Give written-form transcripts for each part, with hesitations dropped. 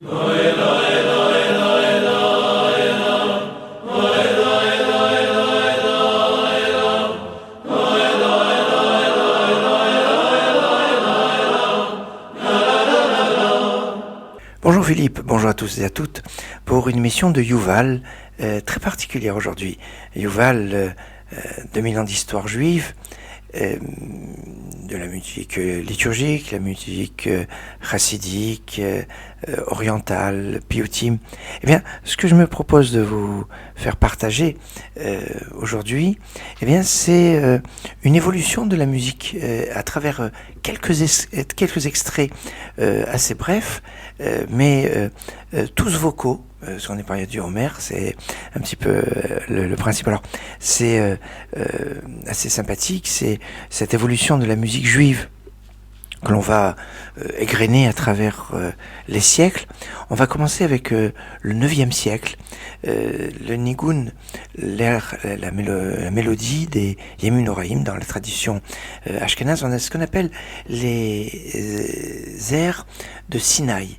Bonjour Philippe, bonjour à tous et à toutes pour une émission de Yuval très particulière aujourd'hui. Yuval, 2000 ans d'histoire juive, de la musique liturgique, la musique chassidique, orientale, piyutim. Eh bien, ce que je me propose de vous faire partager aujourd'hui, eh bien, c'est une évolution de la musique à travers quelques extraits assez brefs, mais tous vocaux. Parce qu'on est période du Homer, c'est un petit peu le principe. Alors, c'est assez sympathique, c'est cette évolution de la musique juive que l'on va égrener à travers les siècles. On va commencer avec le 9e siècle, le nigun, la mélodie des Yemim Noraim dans la tradition ashkénaze. On a ce qu'on appelle les airs de Sinaï.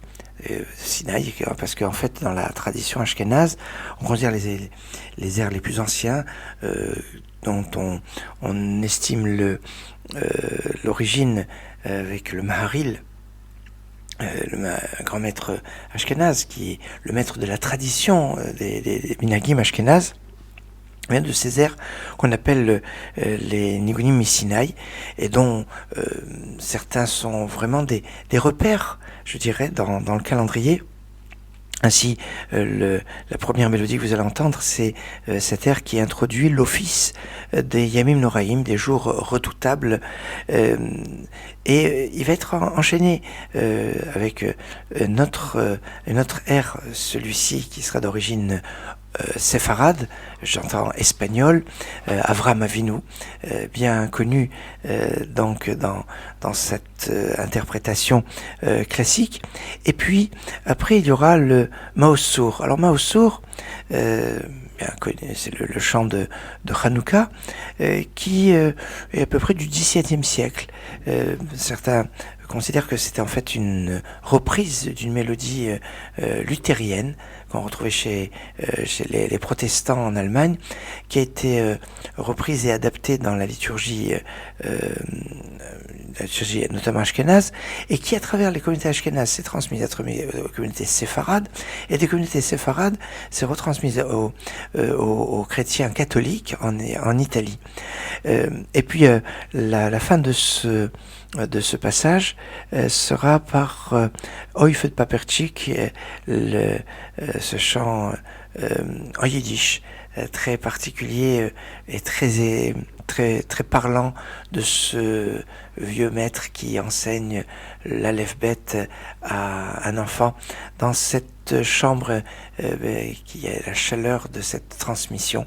Sinaï, parce qu'en fait dans la tradition ashkénaze on considère les airs les plus anciens dont on estime l'origine avec le Maharil, le grand maître ashkénaze qui est le maître de la tradition des minhagim ashkénazes, de ces airs qu'on appelle les nigunim misinaï, et dont certains sont vraiment des repères, je dirais, dans le calendrier. Ainsi, la première mélodie que vous allez entendre, c'est cet air qui introduit l'office des Yamim Noraim, des jours redoutables, et il va être enchaîné avec notre air, celui-ci qui sera d'origine séfarade, j'entends espagnol, Avram Avinu, bien connu donc dans cette interprétation classique. Et puis après il y aura le Maosour. Alors Maosour, bien connu, c'est le chant de Hanouka, qui est à peu près du XVIIe siècle. Certains considèrent que c'était en fait une reprise d'une mélodie luthérienne qu'on retrouvait chez les protestants en Allemagne, qui a été reprise et adaptée dans la liturgie notamment ashkénaze, et qui à travers les communautés ashkénazes s'est transmise à aux communautés séfarades, et des communautés séfarades s'est retransmise aux chrétiens catholiques en Italie. Et puis la fin de ce passage sera par Oifet Paperchik, ce chant en yiddish très particulier et très parlant de ce vieux maître qui enseigne l'Aleph-Bet à un enfant dans cette chambre qui a la chaleur de cette transmission.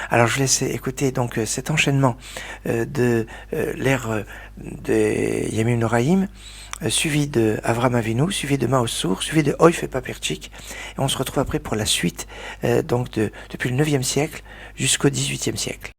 Alors je laisse écouter donc cet enchaînement de l'ère de Yemim Noraim, suivi de Avram Avinu, suivi de Maosour, suivi de Oif et Paperchik, et on se retrouve après pour la suite donc depuis le 9e siècle jusqu'au 18e siècle.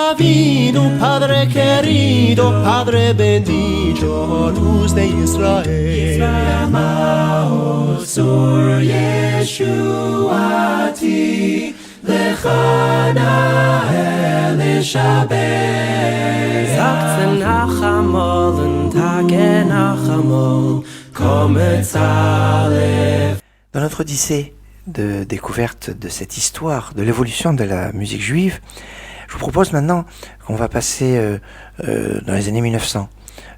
Avinu, Padre querido, Padre bendito, luz de Israel. Maosur Yeshuati, Lechana Elishabed. Sagt Nachamol und Tage Nachamol, Kometz Aleph. Dans notre odyssée de découverte de cette histoire, de l'évolution de la musique juive, je vous propose maintenant qu'on va passer dans les années 1900.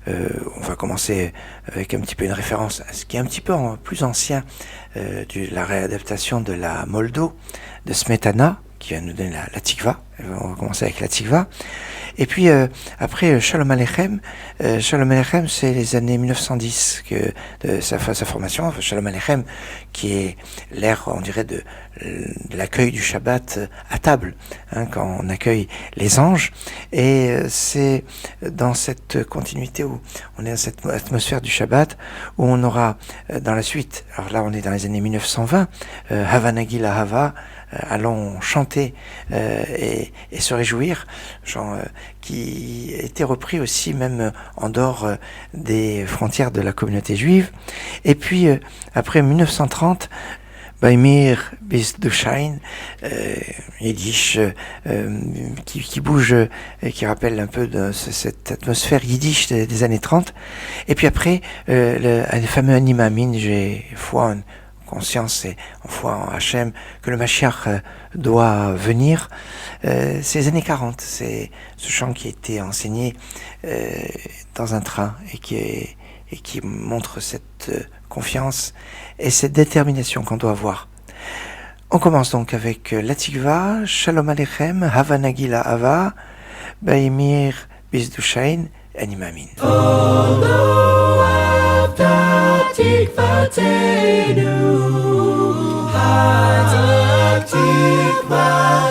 On va commencer avec un petit peu une référence à ce qui est un petit peu plus ancien, la réadaptation de la Moldo de Smetana, qui va nous donner la Tikva, On va commencer avec la Tikva. Et puis après Shalom Aleichem, c'est les années 1910 que sa formation. Shalom Aleichem, qui est l'ère, on dirait, de l'accueil du Shabbat à table, quand on accueille les anges. Et c'est dans cette continuité où on est dans cette atmosphère du Shabbat où on aura dans la suite. Alors là, on est dans les années 1920. Hava Nagila Hava. Allons chanter et se réjouir, chant qui était repris aussi même en dehors des frontières de la communauté juive. Et puis après 1930, Baimir Bisdushain, yiddish, qui bouge et qui rappelle un peu de cette atmosphère yiddish des années 30. Et puis après, le fameux Ani Maamin, j'ai foi en conscience et en foi en Hachem, que le Mashiach doit venir. C'est les années 40, c'est ce chant qui a été enseigné dans un train et qui montre cette confiance et cette détermination qu'on doit avoir. On commence donc avec la Tikva, Shalom Aleichem, Hava Nagila Hava, Baimir Bisdushain, Ani Maamin.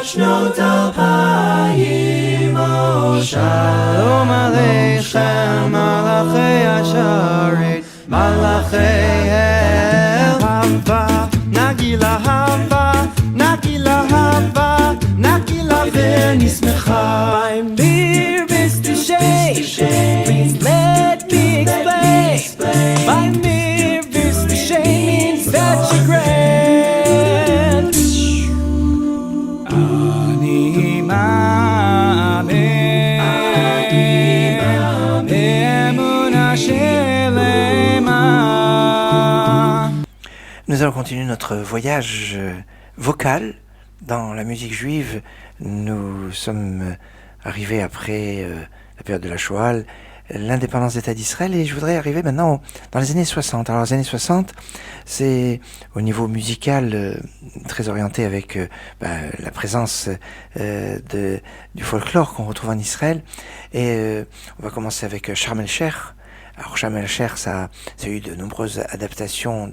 שנות אלפיים שלום עליכם מלאכי השרת מלאכי אל הווה נגילה הווה נגילה הווה נגילה ונשמחה Mir bist du schön Please let me explain By mir bist du schön means that you're great Nous allons continuer notre voyage vocal dans la musique juive. Nous sommes arrivés après la période de la Shoah, l'indépendance d'État d'Israël, et je voudrais arriver maintenant dans les années 60. Alors les années 60, c'est au niveau musical très orienté avec la présence du folklore qu'on retrouve en Israël. Et on va commencer avec Sharm el-Sheikh. Alors Sharm el-Sheikh, ça a eu de nombreuses adaptations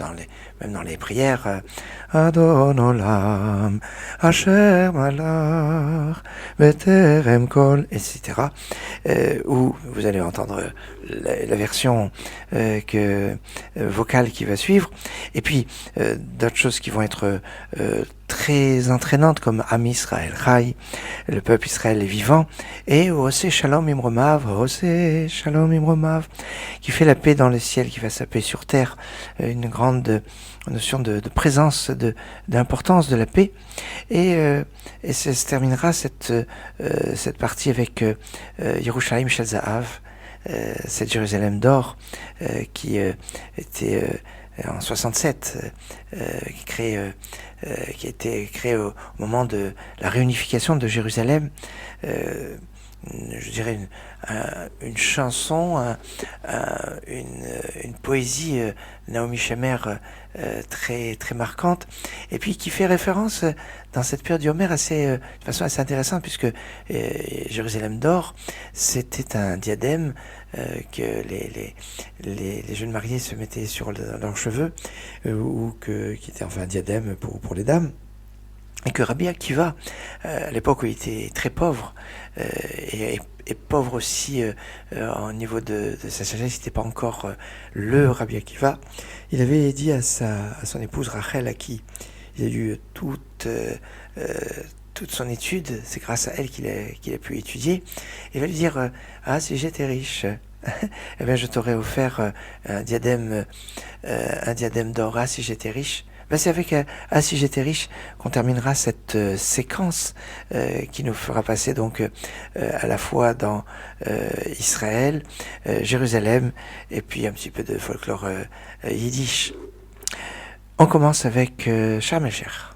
même dans les prières. Adon Olam, Asher Malach, Beterem Kol, etc. Où vous allez entendre la version vocale qui va suivre. Et puis d'autres choses qui vont être très entraînantes comme Am Israël Chai, le peuple Israël est vivant, et Oseh Shalom Imromav, Oseh Shalom Imromav, qui fait la paix dans le ciel, qui fait sa paix sur terre, une grande notion de présence, d'importance de la paix. Et ça se terminera cette partie avec Yerushalayim Shel Zahav, cette Jérusalem d'or qui était en 67, qui a été créée au moment de la réunification de Jérusalem. Je dirais une chanson, une poésie Naomi Shemer très très marquante, et puis qui fait référence dans cette période du Homer de façon assez intéressante, puisque Jérusalem d'or, c'était un diadème que les jeunes mariés se mettaient sur leurs cheveux, qui était enfin un diadème pour les dames. Et que Rabbi Akiva, à l'époque où il était très pauvre, et pauvre aussi au niveau de sa sagesse, il n'était pas encore le Rabbi Akiva, il avait dit à son épouse Rachel, à qui il a eu toute son étude, c'est grâce à elle qu'il a pu étudier, il va lui dire si j'étais riche, eh bien je t'aurais offert un diadème d'or. Si j'étais riche. C'est avec si j'étais riche qu'on terminera cette séquence qui nous fera passer donc à la fois dans Israël, Jérusalem, et puis un petit peu de folklore yiddish. On commence avec Sharm el-Sheikh.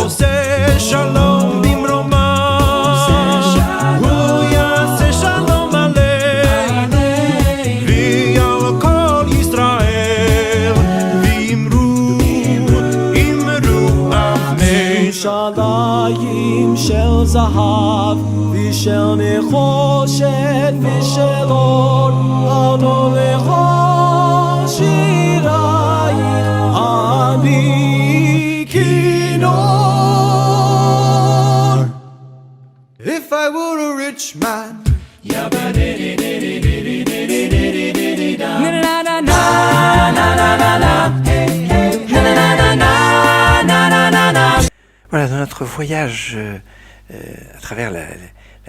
עושה שלום במרומיו ירושלים של זהב ושל נחושת ושל אור ענו לכל שירייך אני כינור. If I were a rich man Voilà, dans notre voyage à travers la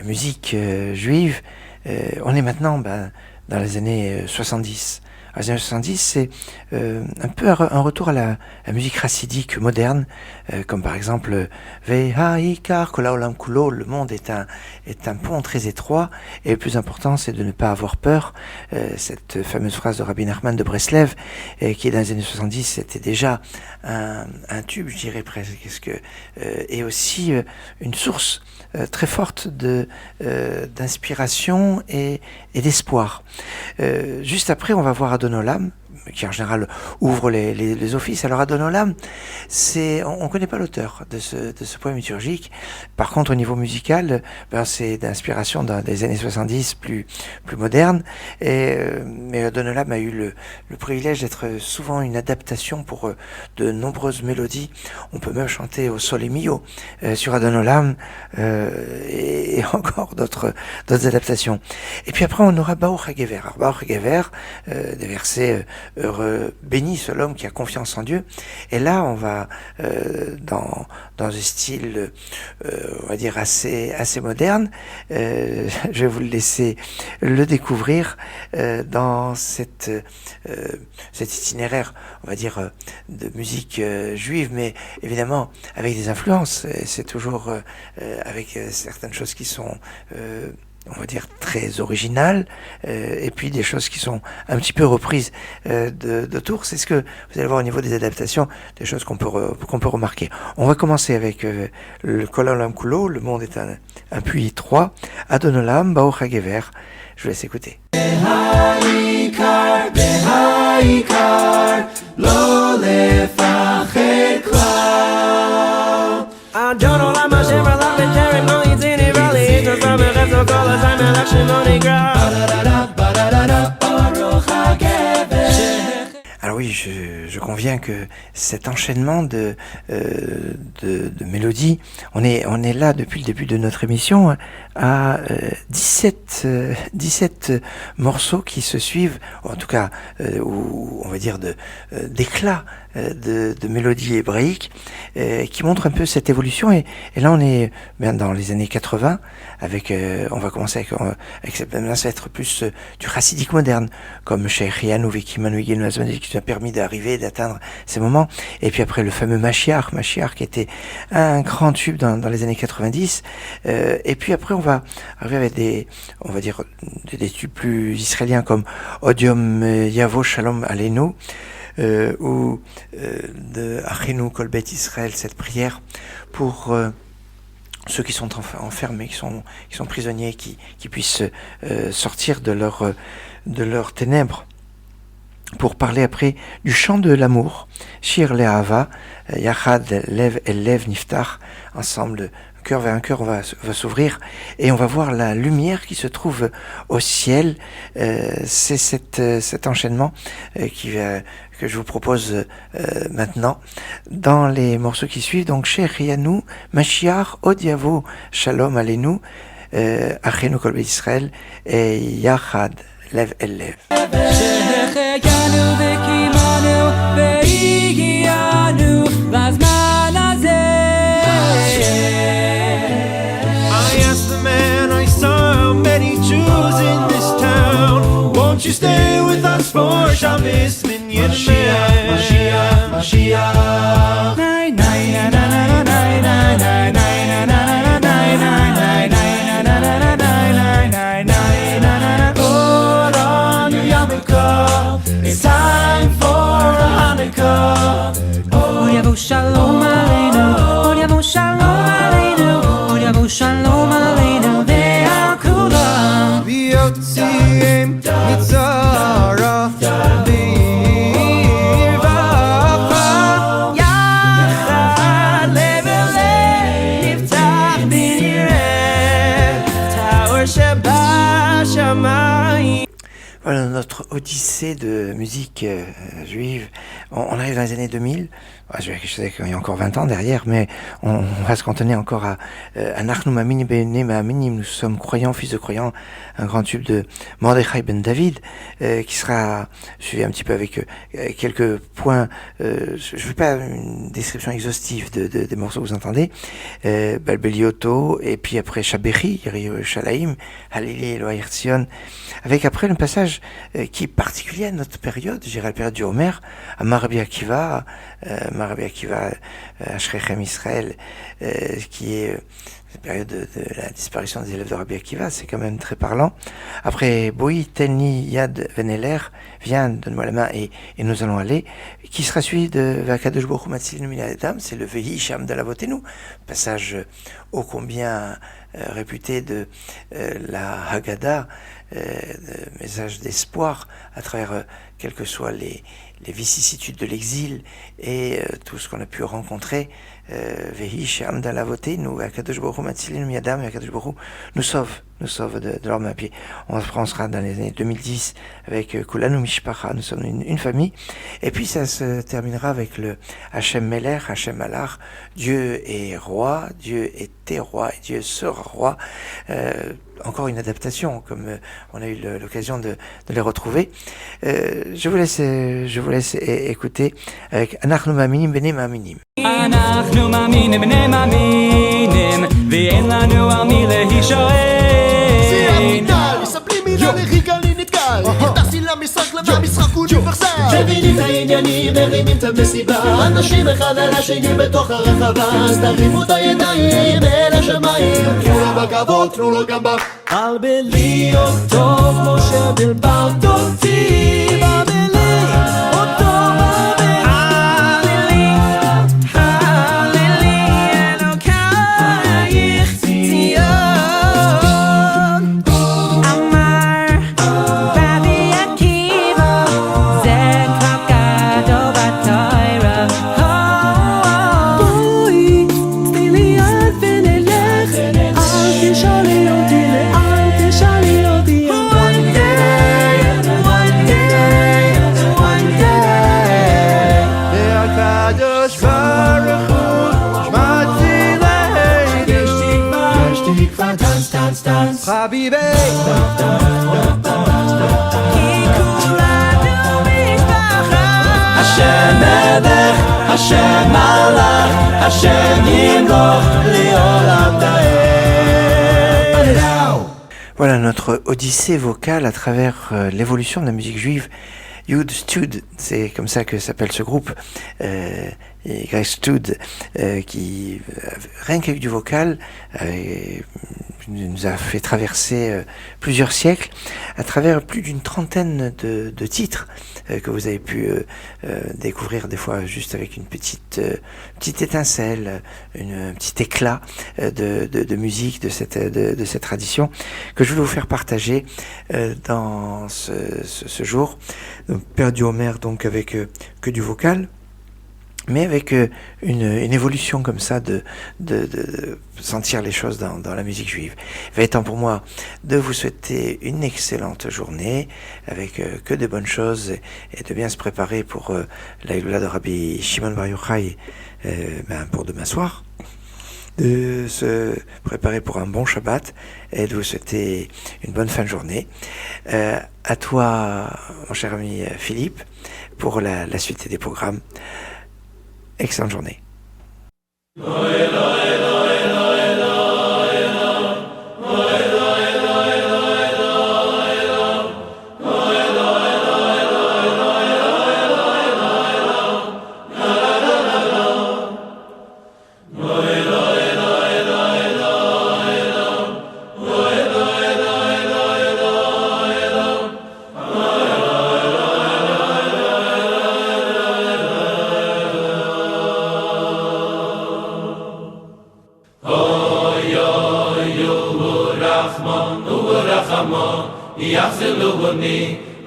musique juive, on est maintenant dans les années 70. Les années 70, c'est un peu un retour à la musique chassidique moderne, comme par exemple Ve'ha'ikar kol ha'olam kulo, le monde est un pont très étroit, et le plus important, c'est de ne pas avoir peur. Cette fameuse phrase de Rabbi Nachman de Breslev, qui est dans les années 70, c'était déjà un tube, je dirais presque, et aussi une source très forte d'inspiration et d'espoir. Juste après, on va voir Adon Olam, qui en général ouvre les offices. Alors Adon Olam, on connaît pas l'auteur de ce poème liturgique. Par contre, au niveau musical, c'est d'inspiration des années 70, plus moderne. Mais Adon Olam a eu le privilège d'être souvent une adaptation pour de nombreuses mélodies. On peut même chanter au Sole Mio sur Adon Olam et encore d'autres adaptations. Et puis après, on aura Baruch HaGever. Alors Baruch HaGever, des versets heureux, béni soit l'homme qui a confiance en Dieu. Et là, on va dans un style, on va dire assez moderne. Je vais vous le laisser le découvrir dans cet itinéraire, on va dire, de musique juive, mais évidemment avec des influences. C'est toujours avec certaines choses qui sont on va dire très originales, et puis des choses qui sont un petit peu reprises d'autour. C'est ce que vous allez voir au niveau des adaptations, des choses qu'on peut remarquer. On va commencer avec le Kol ha'olam kulo, le monde est un puits étroit. Adon Olam, Baruch HaGever. Je vous laisse écouter. Beha'ikar, beha'ikar, lo lefached klal. Adon Olam Hashem Malach V'Kerem Lo Yitzini V'Ali Yitzor V'Bechefzo Kol Hazay Melech Shimoni Gra. Baruch HaGever. Alors oui, je conviens que cet enchaînement de mélodies, on est là depuis le début de notre émission à 17 morceaux qui se suivent, en tout cas, ou on va dire d'éclats de mélodies hébraïques qui montrent un peu cette évolution. Et là, on est bien dans les années 80 avec, on va commencer avec ça va être plus du chassidique moderne, comme chez Rianu Vekimanu Yigenu Azmadi, qui nous a permis d'arriver, d'atteindre ces moments. Et puis après, le fameux Mashiach qui était un grand tube dans les années 90. Et puis après, on va arriver avec des tubes plus israéliens comme Odiom Yavo Shalom Aleinu, ou de Achenu Kol Bet Israël, cette prière pour ceux qui sont enfermés, qui sont prisonniers, qui puissent sortir de leurs ténèbres, pour parler après du chant de l'amour, Shir Le'ahava, Yachad Lev El Lev Niftach, ensemble, cœur vers un cœur, on va s'ouvrir et on va voir la lumière qui se trouve au ciel. C'est cet enchaînement que je vous propose maintenant dans les morceaux qui suivent. Donc, Shir Rianu, Mashiach, Od Yavo, Shalom Aleinu, Achenu Kol Bet Israël et Yachad Lev El Lev. Won't you stay with us for Shabbos Minyan Mashiach, Mashiach, Mashiach. Nay, nay, na, na, na, nay, nay, nay, nay, na, na, nay, nay, nay, nay, na, na, nay, nay, nay, nay, na. Put on your yarmulke. It's time for Hanukkah. Oh, Yavo Shalom Aleinu. Oh, Yavo Shalom Aleinu. Oh, Yavo Shalom Aleinu. Ve'al kulam. V'yotzim mitzara. V'irvacha. Yachad lev el lev. notre odyssée de musique juive, on arrive dans les années 2000. Je sais qu'il y a encore 20 ans derrière, mais on va se cantonner encore à Anachnu Ma'aminim Be'nei Ma'aminim, nous sommes croyants, fils de croyants, un grand tube de Mordechai Ben David, qui sera suivi un petit peu avec quelques points. Je ne fais pas une description exhaustive des morceaux que vous entendez. Balbelioto, et puis après Shaberi, Shalaim, Halili Elohai Tzion, avec après le passage qui est particulier à notre période, je dirais la période du Homer, à Rabbi Akiva, Ashrechem Israël, qui est la période de la disparition des élèves de Rabbi Akiva, c'est quand même très parlant. Après Boi, Telni, Yad, Veneler, viens, donne-moi la main et nous allons aller, qui sera suivi de Vakadosh Baruch Hu Matzilinu Min Adam, c'est le Vehi Sham Dalavotenu, passage ô combien réputé de la Haggadah, message d'espoir à travers quelles que soient les vicissitudes de l'exil et tout ce qu'on a pu rencontrer. Vehi Sham Dalavotenu, Vakadosh Baruch Hu Matzilinu Min Adam, Vakadosh Baruch Hu nous sauve de leur main à pied. On sera dans les années 2010 avec Kulanu Mishpacha, nous sommes une famille. Et puis ça se terminera avec le Hachem Meler, Hachem Malach, Dieu est roi, Dieu était roi et Dieu sera roi. Encore une adaptation, comme on a eu l'occasion de les retrouver. Je vous laisse écouter avec Anachnu Ma'aminim Be'nei Ma'aminim. Anachnu Ma'aminim Be'nei Ma'aminim, ve'en lanu al mi lehishoel. לחיגלי נתקל נכנסתי למשחק והמשחק אוניברסל מבינים את העניינים, מרימים את המסיבה אנשים אחד על השני בתוך הרחבה אז תרימו את הידיים אל השמיים תנו לו בכבוד, תנו לו גם בלבלי אותו כמו שבלבלת אותי בבלי אותו חביבי כי כולנו משפחה השם מלך, השם מלך, השם ימלוך לעולם דאר. Voilà notre odyssée vocale à travers l'évolution de la musique juive. Yud Stud, c'est comme ça que s'appelle ce groupe, et Greg Stud, qui rien qu'avec du vocal nous a fait traverser plusieurs siècles à travers plus d'une trentaine de titres que vous avez pu découvrir des fois juste avec une petite étincelle, un petit éclat de musique de cette tradition que je voulais vous faire partager dans ce jour. Père du Homer donc avec que du vocal, mais avec une évolution comme ça de sentir les choses dans la musique juive. Il va être temps pour moi de vous souhaiter une excellente journée avec que de bonnes choses et de bien se préparer pour la Hillula de Rabbi Shimon Bar Yochai pour demain soir, de se préparer pour un bon Shabbat et de vous souhaiter une bonne fin de journée. À toi, mon cher ami Philippe, pour la suite des programmes. Excellente journée.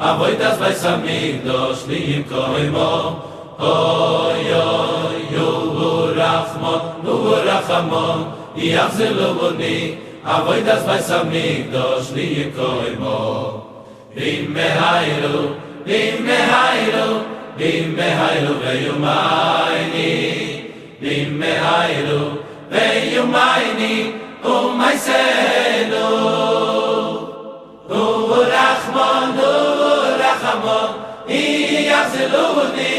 Avoidas vai samigdos liim koimo Oy oy yu rachmon nu rachamon yachzeluvoni Avoidas vai samigdos liim koimo Bimehaylu, Bimehaylu, Bimehaylu veyumayni, Bimehaylu veyumayni, umayselu. Urachmon, urachamon, iyachziluni,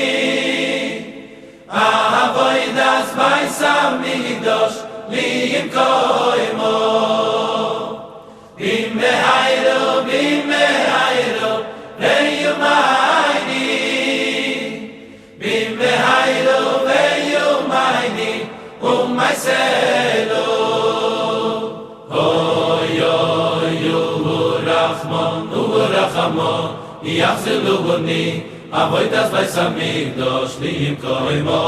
avodas b'samigdosh liim koimo. Bimehaylu, Bimehaylu, veyumayni, Bimehaylu veyumayni, umayselu. Oy, oy, urachmon, urachamon, iyachziluni, avodas b'samigdosh liim koimo.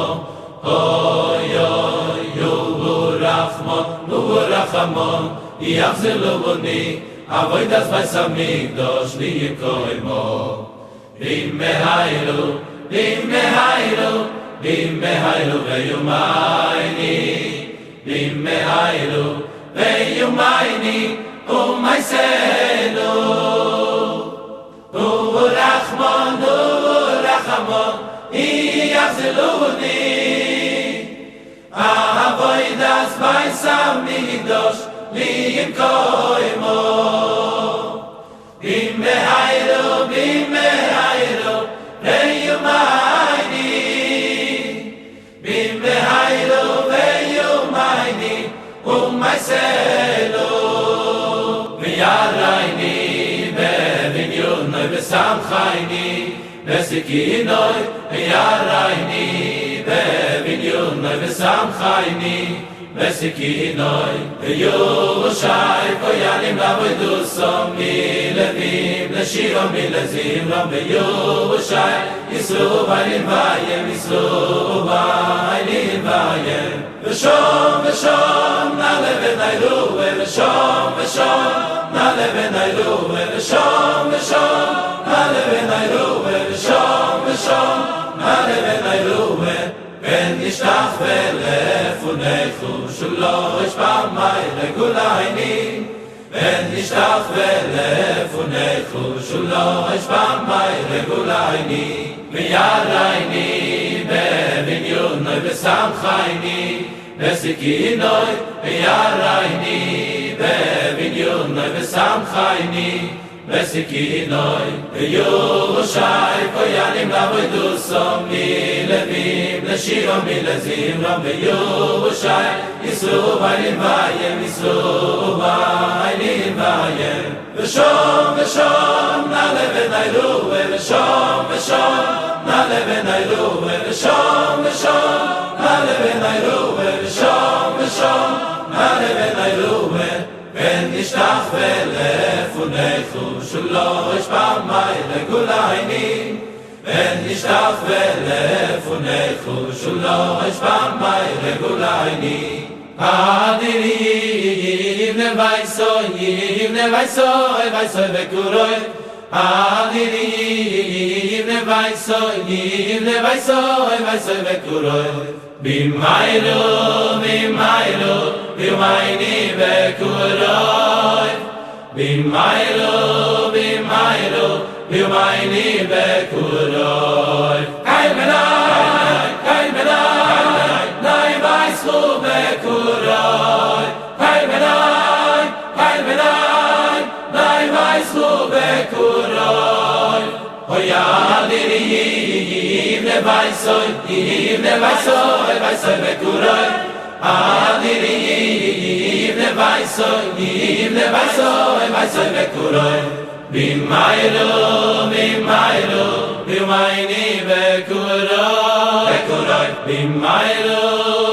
Oy, oy, urachmon, urachamon, iyachziluni, avodas b'samigdosh liim koimo. Bimehaylu, Bimehaylu, Bimehaylu veyumayni, Bimehaylu veyumayni, umayselu. Urachmon, urachamon, iyachziluni, avodas b'samigdosh liim koimo. Bimehaylu, Bimehaylu, veyumayni, Bimehaylu veyumayni, umayselu. V'yarayni bevinyonoy v'samchayni, v'sikinoi. V'yarayni bevinyonoy v'samchayni, v'sikinoi. V'yushai koyanim lavodusom milevim, leshirom milezimrom. V'yushai yisru v'aylim v'ayem, yisru v'aylim v'ayem. V'shom, v'shom, na'ale v'naylu, v'shom, v'shom, na'ale v'naylu, v'shom, v'shom, na'ale v'naylu, v'shom, v'shom, na'ale v'naylu. ונשתח ולפוניכו שלא אשבע מי לגולייני, ונשתח ולפוניכו שלא אשבע מי לגולייני. וירייני בבניונוי ושמחייני וסיקינוי. וירייני בבניונוי ושמחייני v'sikinoi. V'yushai koyanim lavodusom milevim, leshirom milezimrom. V'yushai yisru v'aylim v'ayem, yisru v'aylim v'ayem. V'shom, v'shom, na'ale v'naylu, v'shom, v'shom, na'ale v'naylu, v'shom, v'shom, na'ale v'naylu, v'shom, v'shom, na'ale v'naylu. ונשתח ולפוניכו שלא אשבע מי לגולייני, ונשתח ולפוניכו שלא אשבע מי לגולייני. אדירים נבייסוי וייסוי וקורוי. אדירים נבייסוי וייסוי וקורוי. בימיילו, בימיילו, ביומייני בקורוי. בימיילו, בימיילו, ביומייני בקורוי. קייל בנאי, קייל בנאי, נאי וייסחו בקורוי. קייל בנאי, קייל בנאי, נאי וייסחו בקורוי. אוי אדירים נבייסוי, וייסוי בקורוי. אדירים נבייסוי, וייסוי בקורוי. בימיילו, בימיילו, ביומייני בקורוי. בימיילו,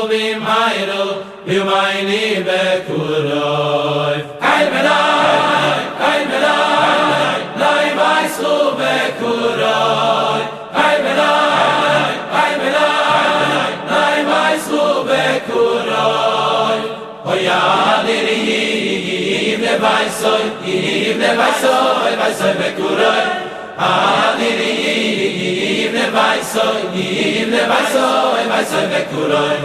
בימיילו, ביומייני בקורוי. קייל בנאי, קייל בנאי, נאי וייסחו בקורוי. קייל בנאי, קייל בנאי, נאי וייסחו בקורוי. אוי אדירים נבייסוי, וייסוי בקורוי. אדירים נבייסוי, וייסוי בקורוי.